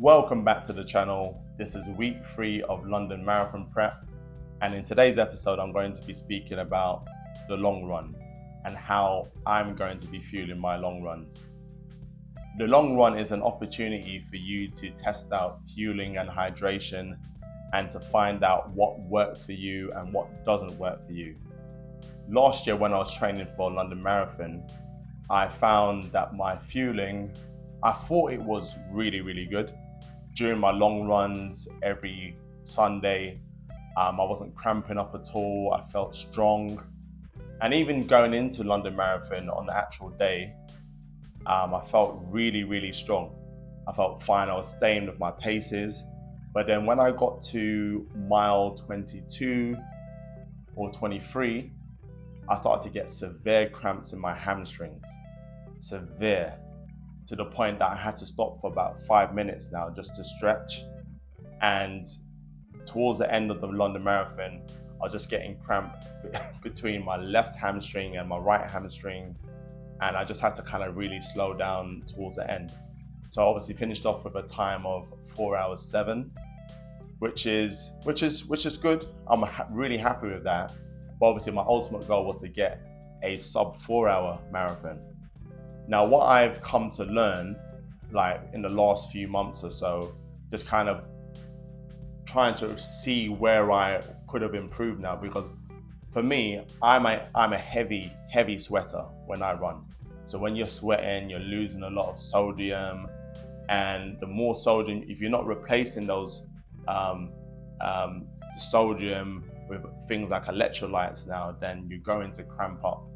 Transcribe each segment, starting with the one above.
Welcome back to the channel. This is week 3 of London Marathon prep, and in today's episode I'm going to be speaking about the long run and how I'm going to be fueling my long runs. The long run is an opportunity for you to test out fueling and hydration and to find out what works for you and what doesn't work for you. Last year when I was training for London Marathon, I found that my fueling, I thought it was really good. During my long runs every Sunday, I wasn't cramping up at all. I felt strong. And even going into London Marathon on the actual day, I felt really strong. I felt fine. I was staying with my paces. But then when I got to mile 22 or 23, I started to get severe cramps in my hamstrings. Severe. To the point that I had to stop for about 5 minutes now just to stretch. And towards the end of the London Marathon, I was just getting cramp between my left hamstring and my right hamstring. And I just had to kind of really slow down towards the end. So I obviously finished off with a time of 4 hours 7, which is good. I'm really happy with that. But obviously my ultimate goal was to get a sub 4 hour marathon. Now, what I've come to learn, like in the last few months or so, just kind of trying to see where I could have improved now, because for me, I'm a heavy sweater when I run. So when you're sweating, you're losing a lot of sodium, and the more sodium, if you're not replacing those sodium with things like electrolytes now, then you're going to cramp up.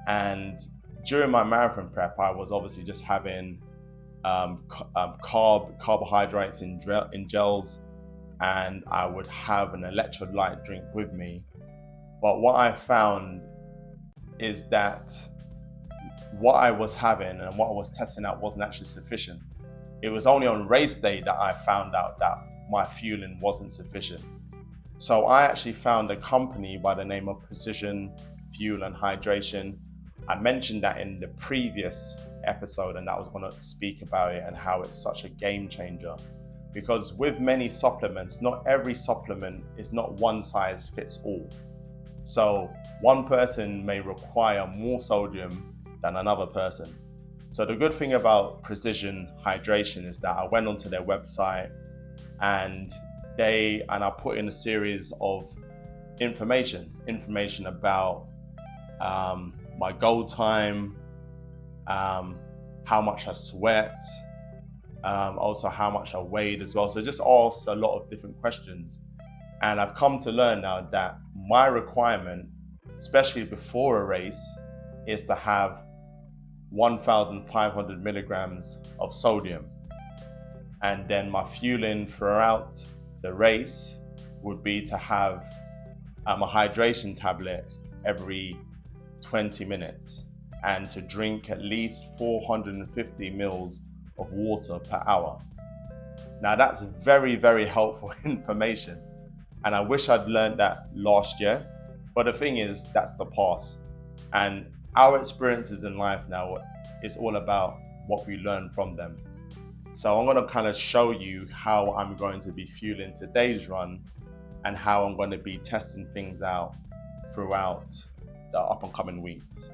And during my marathon prep, I was obviously just having carbohydrates in gels, and I would have an electrolyte drink with me. But what I found is that what I was having and what I was testing out wasn't actually sufficient. It was only on race day that I found out that my fueling wasn't sufficient. So I actually found a company by the name of Precision Fuel and Hydration. I mentioned that in the previous episode, and I was going to speak about it and how it's such a game changer. Because with many supplements, not every supplement is not one size fits all. So one person may require more sodium than another person. So the good thing about Precision Hydration is that I went onto their website and I put in a series of information about my goal time, how much I sweat, also how much I weighed as well. So just asked a lot of different questions. And I've come to learn now that my requirement, especially before a race, is to have 1,500 milligrams of sodium. And then my fueling throughout the race would be to have a hydration tablet every 20 minutes and to drink at least 450 mils of water per hour. Now that's very helpful information, and I wish I'd learned that last year, but the thing is, that's the past, and our experiences in life now is all about what we learn from them. So I'm going to kind of show you how I'm going to be fueling today's run and how I'm going to be testing things out throughout the up and coming weeks.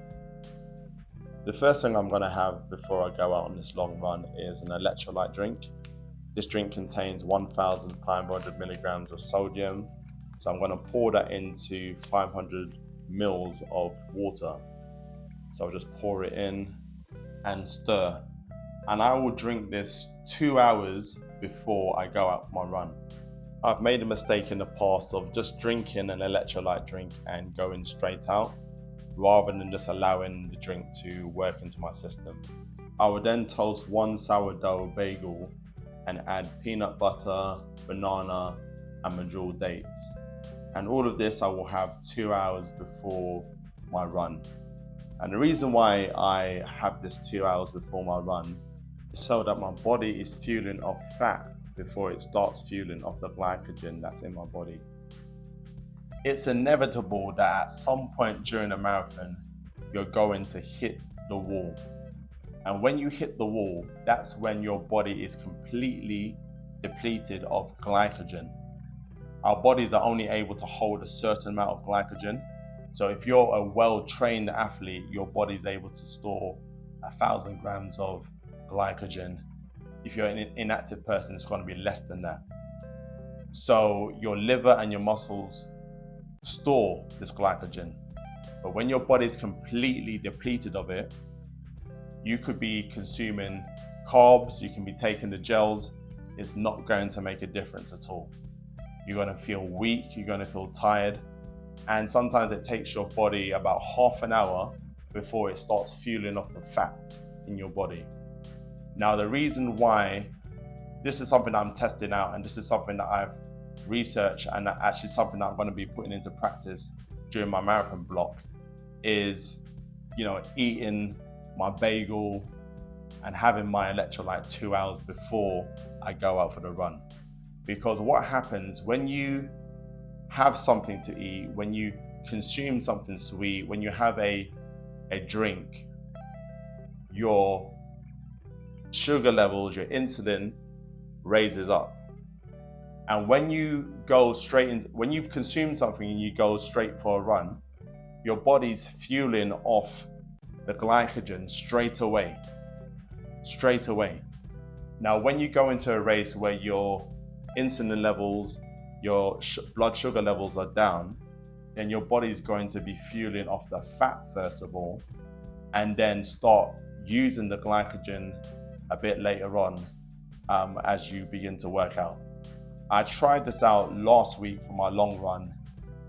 The first thing I'm going to have before I go out on this long run is an electrolyte drink. This drink contains 1,500 milligrams of sodium. So I'm going to pour that into 500 mils of water. So I'll just pour it in and stir. And I will drink this 2 hours before I go out for my run. I've made a mistake in the past of just drinking an electrolyte drink and going straight out, rather than just allowing the drink to work into my system. I would then toast 1 sourdough bagel and add peanut butter, banana, and medjool dates. And all of this I will have 2 hours before my run. And the reason why I have this 2 hours before my run is so that my body is fueling off fat before it starts fueling off the glycogen that's in my body. It's inevitable that at some point during a marathon, you're going to hit the wall. And when you hit the wall, that's when your body is completely depleted of glycogen. Our bodies are only able to hold a certain amount of glycogen. So if you're a well-trained athlete, your body is able to store 1,000 grams of glycogen. If you're an inactive person, it's going to be less than that. So your liver and your muscles store this glycogen. But when your body is completely depleted of it, you could be consuming carbs, you can be taking the gels, it's not going to make a difference at all. You're going to feel weak, you're going to feel tired, and sometimes it takes your body about half an hour before it starts fueling off the fat in your body. Now, the reason why this is something that I'm testing out, and this is something that I've researched and actually something that I'm going to be putting into practice during my marathon block, is, eating my bagel and having my electrolyte 2 hours before I go out for the run. Because what happens when you have something to eat, when you consume something sweet, when you have a drink, your sugar levels, your insulin raises up. And when you go when you've consumed something and you go straight for a run, your body's fueling off the glycogen straight away. Now, when you go into a race where your insulin levels, your blood sugar levels are down, then your body's going to be fueling off the fat first of all, and then start using the glycogen a bit later on as you begin to work out. I tried this out last week for my long run,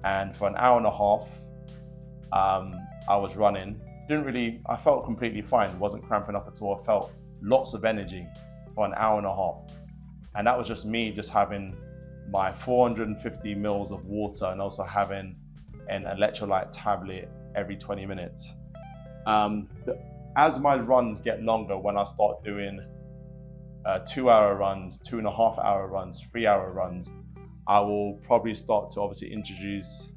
and for an hour and a half, I was running. I felt completely fine, wasn't cramping up at all. I felt lots of energy for an hour and a half. And that was just me having my 450 mils of water and also having an electrolyte tablet every 20 minutes. As my runs get longer, when I start doing 2-hour runs, 2.5-hour runs, 3-hour runs, I will probably start to obviously introduce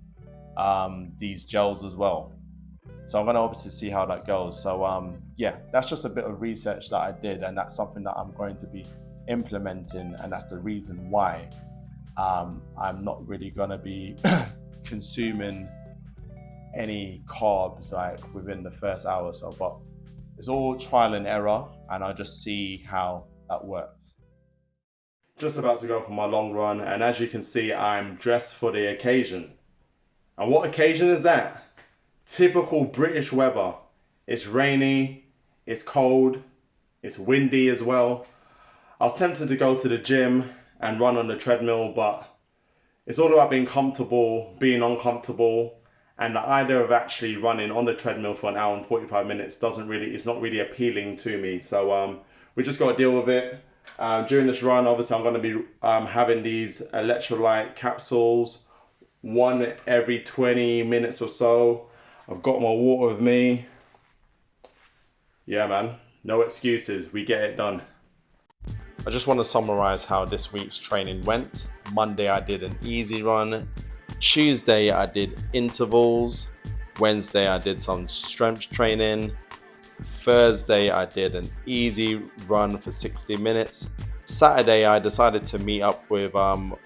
these gels as well. So I'm going to obviously see how that goes. So that's just a bit of research that I did, and that's something that I'm going to be implementing, and that's the reason why I'm not really going to be consuming any carbs like within the first hour or so. But it's all trial and error, and I'll just see how that works. Just about to go for my long run, and as you can see, I'm dressed for the occasion. And what occasion is that? Typical British weather. It's rainy, it's cold, it's windy as well. I was tempted to go to the gym and run on the treadmill, but it's all about being comfortable, being uncomfortable, and the idea of actually running on the treadmill for an hour and 45 minutes it's not really appealing to me. So we just got to deal with it. During this run, obviously, I'm going to be having these electrolyte capsules, one every 20 minutes or so. I've got my water with me. Yeah, man, no excuses. We get it done. I just want to summarize how this week's training went. Monday, I did an easy run. Tuesday, I did intervals. Wednesday, I did some strength training. Thursday, I did an easy run for 60 minutes. Saturday, I decided to meet up with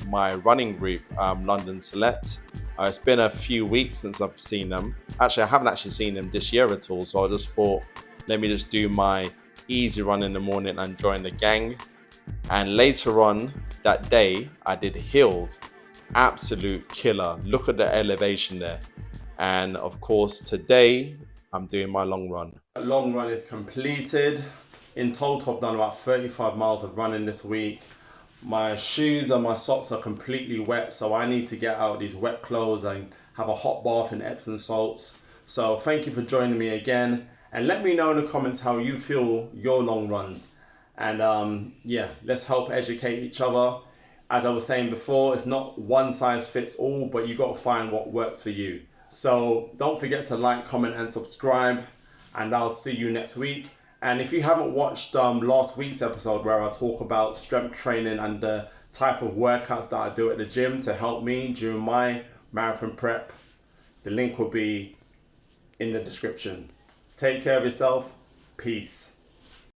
my running group, London Select. It's been a few weeks since I've seen them. Actually, I haven't actually seen them this year at all. So I just thought, let me just do my easy run in the morning and join the gang. And later on that day, I did hills. Absolute killer. Look at the elevation there. And of course, today I'm doing my long run. The long run is completed. In total, I've done about 35 miles of running this week. My shoes and my socks are completely wet, so I need to get out these wet clothes and have a hot bath in Epsom salts. So thank you for joining me again, and let me know in the comments how you feel your long runs. And let's help educate each other. As I was saying before, it's not one size fits all, but you got to find what works for you. So don't forget to like, comment and subscribe, and I'll see you next week. And if you haven't watched last week's episode where I talk about strength training and the type of workouts that I do at the gym to help me during my marathon prep, the link will be in the description. Take care of yourself. Peace.